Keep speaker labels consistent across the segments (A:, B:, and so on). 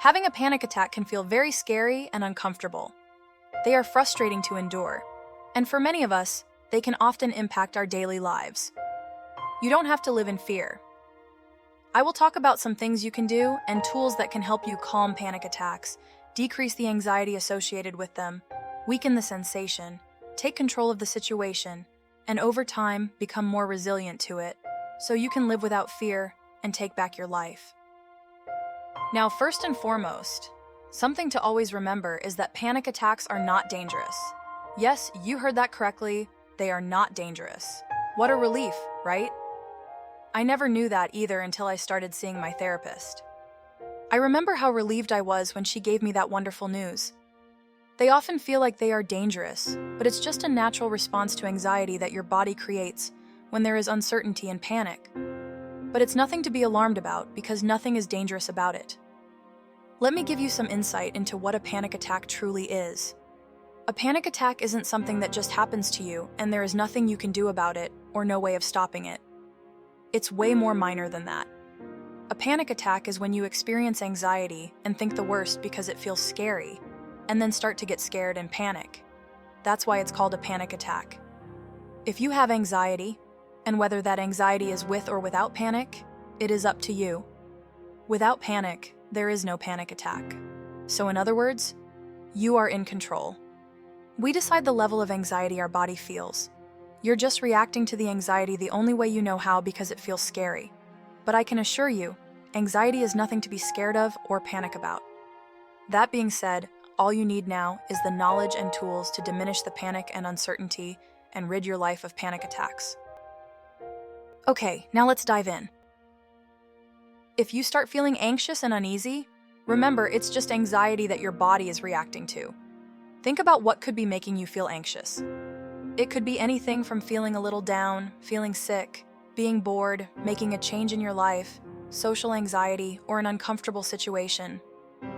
A: Having a panic attack can feel very scary and uncomfortable. They are frustrating to endure, and for many of us, they can often impact our daily lives. You don't have to live in fear. I will talk about some things you can do and tools that can help you calm panic attacks, decrease the anxiety associated with them, weaken the sensation, take control of the situation, and over time become more resilient to it, so you can live without fear and take back your life. Now, first and foremost, something to always remember is that panic attacks are not dangerous. Yes, you heard that correctly, they are not dangerous. What a relief, right? I never knew that either until I started seeing my therapist. I remember how relieved I was when she gave me that wonderful news. They often feel like they are dangerous, but it's just a natural response to anxiety that your body creates when there is uncertainty and panic. But it's nothing to be alarmed about because nothing is dangerous about it. Let me give you some insight into what a panic attack truly is. A panic attack isn't something that just happens to you and there is nothing you can do about it or no way of stopping it. It's way more minor than that. A panic attack is when you experience anxiety and think the worst because it feels scary, and then start to get scared and panic. That's why it's called a panic attack. If you have anxiety, and whether that anxiety is with or without panic, it is up to you. Without panic, there is no panic attack. So in other words, you are in control. We decide the level of anxiety our body feels. You're just reacting to the anxiety the only way you know how because it feels scary. But I can assure you, anxiety is nothing to be scared of or panic about. That being said, all you need now is the knowledge and tools to diminish the panic and uncertainty and rid your life of panic attacks. Okay, now let's dive in. If you start feeling anxious and uneasy, remember it's just anxiety that your body is reacting to. Think about what could be making you feel anxious. It could be anything from feeling a little down, feeling sick, being bored, making a change in your life, social anxiety, or an uncomfortable situation.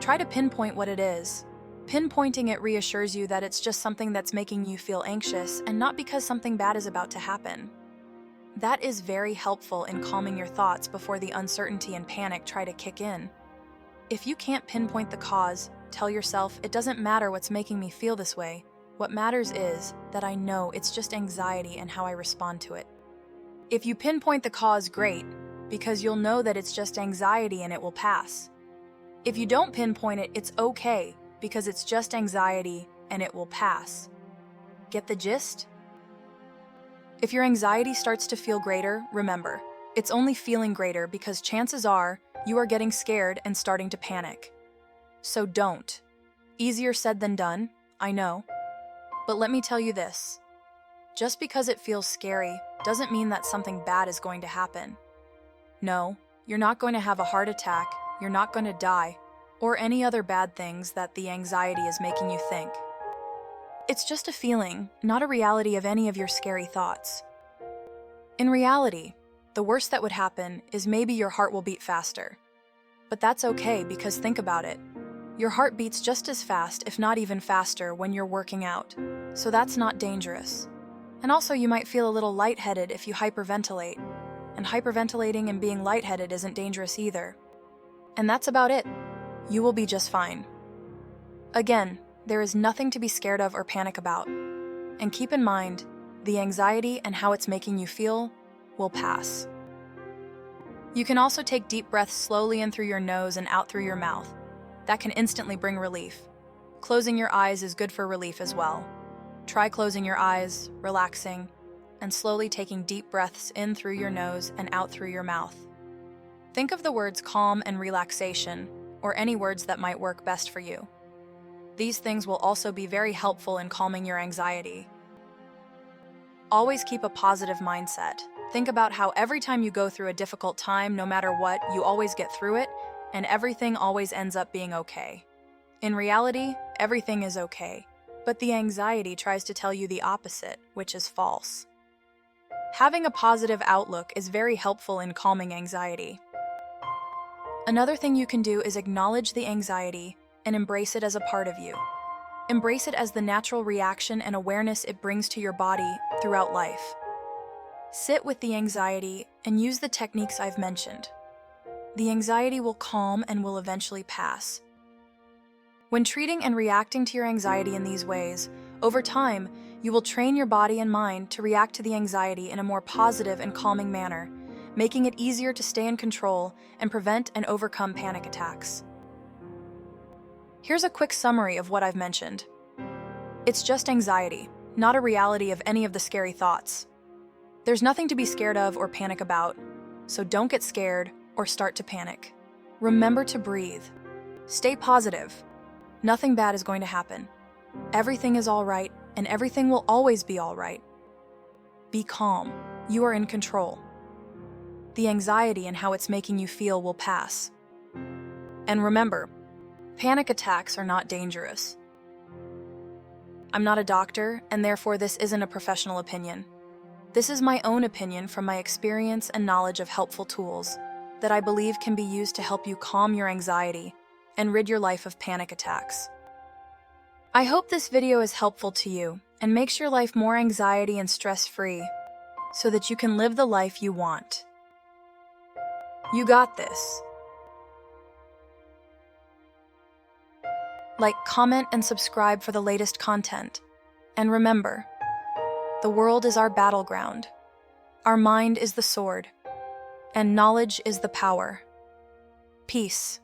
A: Try to pinpoint what it is. Pinpointing it reassures you that it's just something that's making you feel anxious and not because something bad is about to happen. That is very helpful in calming your thoughts before the uncertainty and panic try to kick in. If you can't pinpoint the cause, tell yourself it doesn't matter what's making me feel this way. What matters is that I know it's just anxiety and how I respond to it. If you pinpoint the cause, great, because you'll know that it's just anxiety and it will pass. If you don't pinpoint it, it's okay, because it's just anxiety and it will pass. Get the gist? If your anxiety starts to feel greater, remember, it's only feeling greater because chances are you are getting scared and starting to panic. So don't. Easier said than done, I know. But let me tell you this. Just because it feels scary doesn't mean that something bad is going to happen. No, you're not going to have a heart attack, you're not going to die, or any other bad things that the anxiety is making you think. It's just a feeling, not a reality of any of your scary thoughts. In reality, the worst that would happen is maybe your heart will beat faster. But that's okay because think about it. Your heart beats just as fast, if not even faster, when you're working out. So that's not dangerous. And also you might feel a little lightheaded if you hyperventilate. And hyperventilating and being lightheaded isn't dangerous either. And that's about it. You will be just fine. Again, there is nothing to be scared of or panic about. And keep in mind, the anxiety and how it's making you feel will pass. You can also take deep breaths slowly in through your nose and out through your mouth. That can instantly bring relief. Closing your eyes is good for relief as well. Try closing your eyes, relaxing, and slowly taking deep breaths in through your nose and out through your mouth. Think of the words calm and relaxation, or any words that might work best for you. These things will also be very helpful in calming your anxiety. Always keep a positive mindset. Think about how every time you go through a difficult time, no matter what, you always get through it, and everything always ends up being okay. In reality, everything is okay, but the anxiety tries to tell you the opposite, which is false. Having a positive outlook is very helpful in calming anxiety. Another thing you can do is acknowledge the anxiety and embrace it as a part of you. Embrace it as the natural reaction and awareness it brings to your body throughout life. Sit with the anxiety and use the techniques I've mentioned. The anxiety will calm and will eventually pass, When treating and reacting to your anxiety in these ways, over time, you will train your body and mind to react to the anxiety in a more positive and calming manner, making it easier to stay in control and prevent and overcome panic attacks. Here's a quick summary of what I've mentioned. It's just anxiety, not a reality of any of the scary thoughts. There's nothing to be scared of or panic about, so don't get scared or start to panic. Remember to breathe. Stay positive. Nothing bad is going to happen. Everything is all right, and everything will always be all right. Be calm. You are in control. The anxiety and how it's making you feel will pass. And remember, panic attacks are not dangerous. I'm not a doctor, and therefore this isn't a professional opinion. This is my own opinion from my experience and knowledge of helpful tools that I believe can be used to help you calm your anxiety and rid your life of panic attacks. I hope this video is helpful to you and makes your life more anxiety and stress-free so that you can live the life you want. You got this. Like, comment, and subscribe for the latest content. And remember, the world is our battleground. Our mind is the sword, and knowledge is the power. Peace.